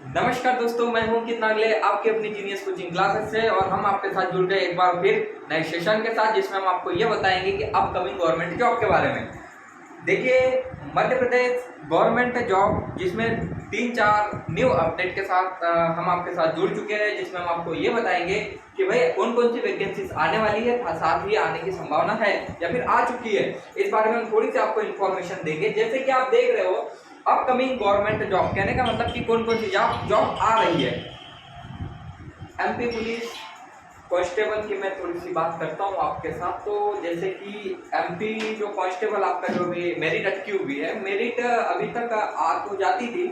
नमस्कार दोस्तों, मैं हूं अंकित नागले आपके अपनी जीनियस कोचिंग क्लासेस से और हम आपके साथ जुड़ गए एक बार फिर नए सेशन के साथ, जिसमें हम आपको ये बताएंगे कि अपकमिंग गवर्नमेंट जॉब के बारे में। देखिए, मध्य प्रदेश गवर्नमेंट जॉब जिसमें 3-4 न्यू अपडेट के साथ हम आपके साथ जुड़ चुके हैं, जिसमें हम आपको ये बताएंगे कि भाई कौन कौन सी वैकेंसीज आने वाली है, साथ ही आने की संभावना है या फिर आ चुकी है। इस बारे में हम थोड़ी सी आपको इन्फॉर्मेशन देंगे। जैसे कि आप देख रहे हो, अपकमिंग गवर्नमेंट जॉब कहने का मतलब कि कौन कौन सी जॉब आ रही है। एमपी पुलिस कांस्टेबल की मैं थोड़ी सी बात करता हूँ आपके साथ। तो जैसे कि एमपी जो कांस्टेबल आपका जो भी मेरिट अटकी हुई है, मेरिट अभी तक आ तो जाती थी,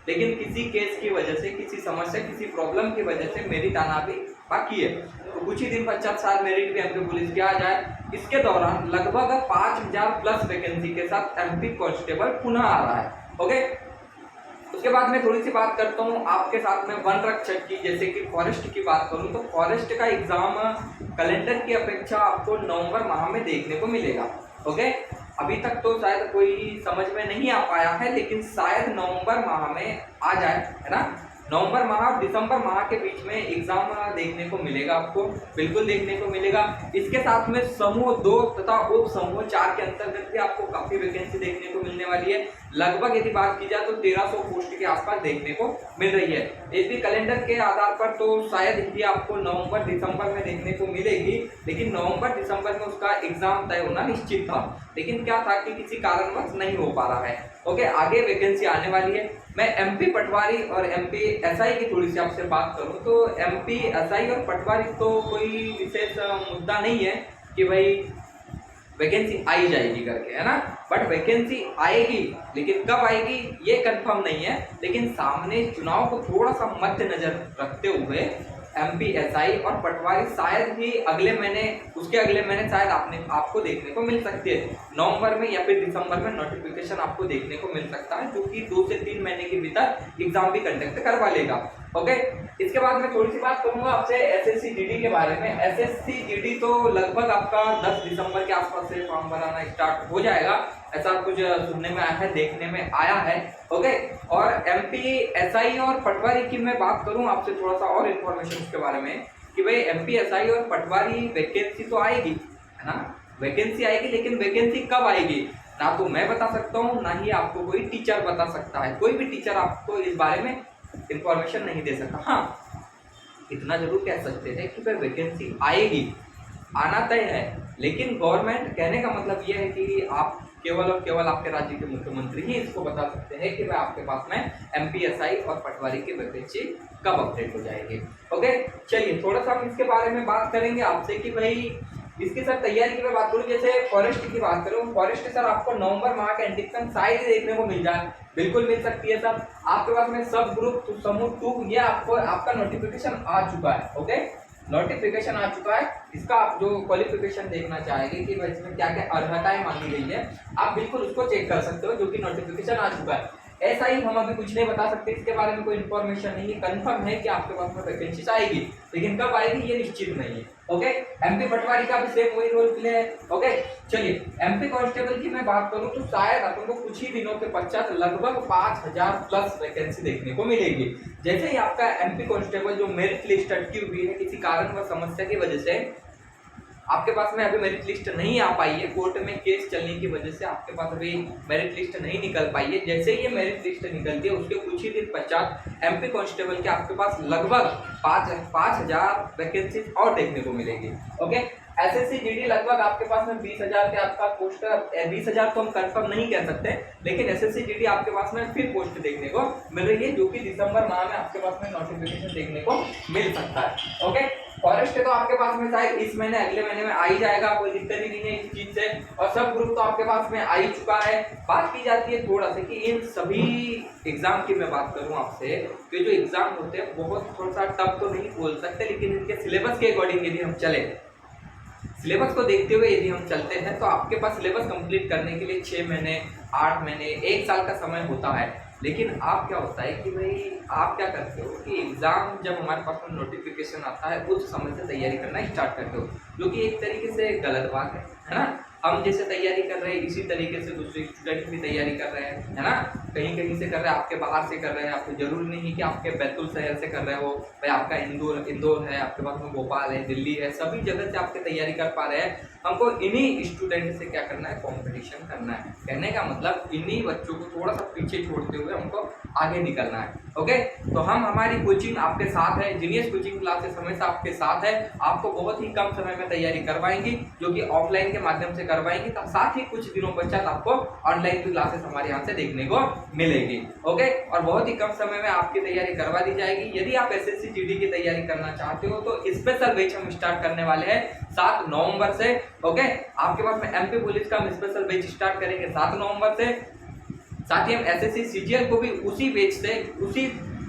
लेकिन किसी केस की वजह से, किसी समस्या, किसी प्रॉब्लम की वजह से मेरिट आना भी बाकी है। तो कुछ ही दिन पश्चात शायद मेरिट भी एमपी पुलिस की आ जाए। इसके दौरान लगभग 5000 प्लस वैकेंसी के साथ एमपी कांस्टेबल पुनः आ रहा है। ओके, उसके बाद मैं थोड़ी सी बात करता हूँ आपके साथ में वन रक्षक की। जैसे कि फॉरेस्ट की बात करूँ तो फॉरेस्ट का एग्जाम कैलेंडर की अपेक्षा आपको नवंबर माह में देखने को मिलेगा। ओके, अभी तक तो शायद कोई समझ में नहीं आ पाया है, लेकिन शायद नवंबर माह में आ जाए, है ना। नवंबर माह और दिसंबर माह के बीच में एग्जाम देखने को मिलेगा, आपको बिल्कुल देखने को मिलेगा। इसके साथ में समूह 2 तथा उप समूह 4 के अंतर्गत भी आपको काफी वैकेंसी देखने को मिलने वाली है। लगभग यदि बात की जाए तो 1300 पोस्ट के आसपास देखने को मिल रही है। एसपी कैलेंडर के आधार पर तो शायद हिंदी आपको नवंबर दिसंबर में देखने को मिलेगी, लेकिन नवंबर दिसंबर में उसका एग्जाम तय होना निश्चित था, लेकिन क्या था कि किसी कारणवश नहीं हो पा रहा है। ओके, आगे वैकेंसी आने वाली है। मैं एमपी पटवारी और एमपी एसआई की थोड़ी सी आपसे बात करूं तो एमपी एसआई और पटवारी तो कोई विशेष मुद्दा नहीं है कि भाई वैकेंसी आई जाएगी करके, है ना। बट वैकेंसी आएगी, लेकिन कब आएगी ये कंफर्म नहीं है। लेकिन सामने चुनाव को थोड़ा सा मद्देनजर रखते हुए एमपी एसआई और पटवारी शायद ही अगले महीने, उसके अगले महीने शायद आपको देखने को मिल सकती है। नवंबर में या फिर दिसंबर में नोटिफिकेशन आपको देखने को मिल सकता है, जो कि 2 से 3 महीने के भीतर एग्जाम भी कंडक्ट करवा लेगा। ओके, इसके बाद मैं थोड़ी सी बात करूंगा आपसे एसएससी जीडी के बारे में। एसएससी जीडी तो लगभग आपका 10 दिसंबर के आसपास से फॉर्म भराना स्टार्ट हो जाएगा, ऐसा कुछ सुनने में आया है, देखने में आया है। ओके, और एमपी एसआई और पटवारी की मैं बात करूं आपसे थोड़ा सा और इन्फॉर्मेशन के बारे में कि भाई एमपी एसआई और पटवारी वैकेंसी तो आएगी, है ना, वैकेंसी आएगी, लेकिन वैकेंसी कब आएगी ना तो मैं बता सकता हूँ, ना ही आपको कोई टीचर बता सकता है। कोई भी टीचर आपको इस बारे में इंफॉर्मेशन नहीं दे सकता। हाँ, इतना जरूर कह सकते हैं कि भाई वैकेंसी आएगी, आना तय है, लेकिन गवर्नमेंट कहने का मतलब यह है कि आप केवल और केवल आपके राज्य के मुख्यमंत्री ही इसको बता सकते हैं कि भाई आपके पास में एमपीएसआई और पटवारी की वैकेंसी कब अपडेट हो जाएगी। ओके, चलिए थोड़ा सा हम इसके बारे में बात करेंगे आपसे कि भाई इसकी सर तैयारी की मैं बात करूँ। जैसे फॉरेस्ट की बात करूँ, फॉरेस्ट सर आपको नवंबर माह के एंडिंग तक शायद ही देखने को मिल जाए, बिल्कुल मिल सकती है सर। आपके पास में सब ग्रुप समूह 2 ये आपको आपका नोटिफिकेशन आ चुका है। ओके, नोटिफिकेशन आ चुका है। इसका आप जो क्वालिफिकेशन देखना चाहेंगे कि भाई इसमें क्या क्या अर्हताएं मांगी गई है, आप बिल्कुल उसको चेक कर सकते हो, जो कि नोटिफिकेशन आ चुका है। ऐसा ही हम अभी कुछ नहीं बता सकते, इसके बारे में कोई इन्फॉर्मेशन नहीं है। कंफर्म है कि आपके पास में वैकेंसी आएगी, लेकिन कब आएगी ये निश्चित नहीं है। ओके, एमपी पटवारी का भी सेम वही रोल प्ले है। ओके, चलिए एमपी कांस्टेबल की मैं बात करूं तो शायद अपन को कुछ ही दिनों के पश्चात लगभग 5000 प्लस वैकेंसी देखने को मिलेगी। जैसे ही आपका एमपी कांस्टेबल जो मेरिट लिस्ट अटकी हुई है किसी कारण व समस्या की वजह से, आपके पास में अभी मेरिट लिस्ट नहीं आ पाई है, कोर्ट में केस चलने की वजह से आपके पास अभी मेरिट लिस्ट नहीं निकल पाई है। जैसे ही ये मेरिट लिस्ट निकलती है उसके कुछ ही दिन पश्चात एमपी कांस्टेबल के आपके पास लगभग 5000 वैकेंसी और देखने को मिलेगी। ओके, एसएससी जीडी लगभग आपके पास में 20,000 के आसपास पोस्ट, 20,000 तो हम कंफर्म नहीं कह सकते, लेकिन एसएससी जीडी आपके पास में फिर पोस्ट देखने को मिल रही है, जो कि दिसंबर माह में आपके पास में नोटिफिकेशन देखने को मिल सकता है। ओके, फॉरेस्ट तो आपके पास में शायद इस महीने अगले महीने में आ ही जाएगा, कोई दिक्कत ही नहीं है इस चीज से। और सब ग्रुप तो आपके पास में आ ही चुका है। बात की जाती है थोड़ा सा कि इन सभी एग्जाम की मैं बात करूं आपसे, तो जो एग्जाम होते हैं बहुत थोड़ा सा टफ तो नहीं बोल सकते, लेकिन इनके सिलेबस के अकॉर्डिंग यदि हम चले, सिलेबस को देखते हुए यदि हम चलते हैं, तो आपके पास सिलेबस कंप्लीट करने के लिए 6 महीने, 8 महीने, 1 साल का समय होता है। लेकिन आप क्या होता है कि भाई आप क्या करते हो कि एग्जाम जब हमारे पास में नोटिफिकेशन आता है उस समय से तैयारी करना स्टार्ट करते हो, जो कि एक तरीके से गलत बात है ना। हम जैसे तैयारी कर रहे हैं इसी तरीके से दूसरे स्टूडेंट भी तैयारी कर रहे हैं, है ना। कहीं कहीं से कर रहे हैं, आपके बाहर से कर रहे हैं, आपको जरूरी नहीं है कि आपके बैतूल शहर से कर रहे हो, भाई आपका इंदौर है, आपके पास में भोपाल है, दिल्ली है, सभी जगह से आपके तैयारी कर पा रहे हैं। हमको इन्हीं स्टूडेंट से क्या करना है, कंपटीशन करना है। कहने का मतलब इन्हीं बच्चों को थोड़ा सा पीछे छोड़ते हुए हमको आगे निकलना है। ओके, तो हम हमारी कोचिंग आपके साथ है, जीनियस कोचिंग क्लासेस हमेशा आपके साथ है। आपको बहुत ही कम समय में तैयारी करवाएंगी, जो कि ऑफलाइन के माध्यम से करवाएंगी, तब साथ ही कुछ दिनों पश्चात आपको ऑनलाइन की क्लासेस हमारे यहाँ से देखने को मिलेगी। ओके, और बहुत ही कम समय में आपकी तैयारी करवा दी जाएगी। यदि आप एसएससी जीडी की तैयारी करना चाहते हो तो स्पेशल बैच हम स्टार्ट करने वाले हैं 7 नवंबर से। ओके, आपके पास में एमपी पुलिस का हम स्पेशल बैच स्टार्ट करेंगे 7 नवंबर से। साथ ही हम एसएससी सीजीएल को भी उसी बैच से, उसी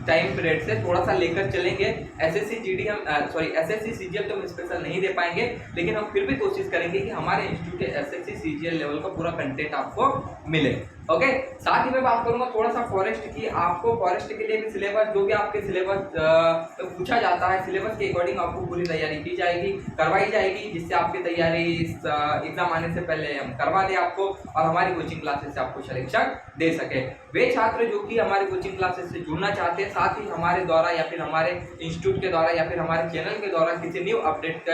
टाइम पीरियड से थोड़ा सा लेकर चलेंगे। एसएससी जीडी हम एसएससी सीजीएल तो हम स्पेशल नहीं दे पाएंगे, लेकिन हम फिर भी कोशिश करेंगे कि हमारे इंस्टीट्यूट के एसएससी सीजीएल लेवल का पूरा कंटेंट आपको मिले। ओके, साथ ही मैं बात करूंगा थोड़ा सा फॉरेस्ट की। आपको फॉरेस्ट के लिए भी सिलेबस, जो भी आपके सिलेबस तो पूछा जाता है, सिलेबस के अकॉर्डिंग आपको पूरी तैयारी की जाएगी, करवाई जाएगी, जिससे आपकी तैयारी एग्जाम आने से पहले हम करवा दें आपको, और हमारी कोचिंग क्लासेस से आपको सिलेक्शन दे सके। वे छात्र जो कि हमारी कोचिंग क्लासेस से जुड़ना चाहते हैं, साथ ही हमारे द्वारा या फिर हमारे इंस्टीट्यूट के द्वारा या फिर हमारे चैनल के द्वारा किसी न्यू अपडेट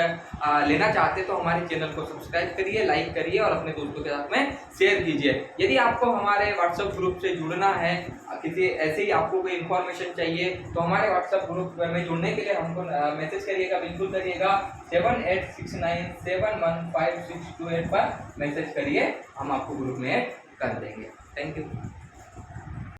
लेना चाहते हैं, तो हमारे चैनल को सब्सक्राइब करिए, लाइक करिए और अपने दोस्तों के साथ में शेयर कीजिए। यदि आपको हमारे व्हाट्सएप ग्रुप से जुड़ना है, किसी ऐसे ही आपको कोई इन्फॉर्मेशन चाहिए, तो हमारे व्हाट्सएप ग्रुप में जुड़ने के लिए हमको मैसेज करिएगा, बिल्कुल करिएगा। 7869715628 पर मैसेज करिए, हम आपको ग्रुप में ऐड कर देंगे। Thank you.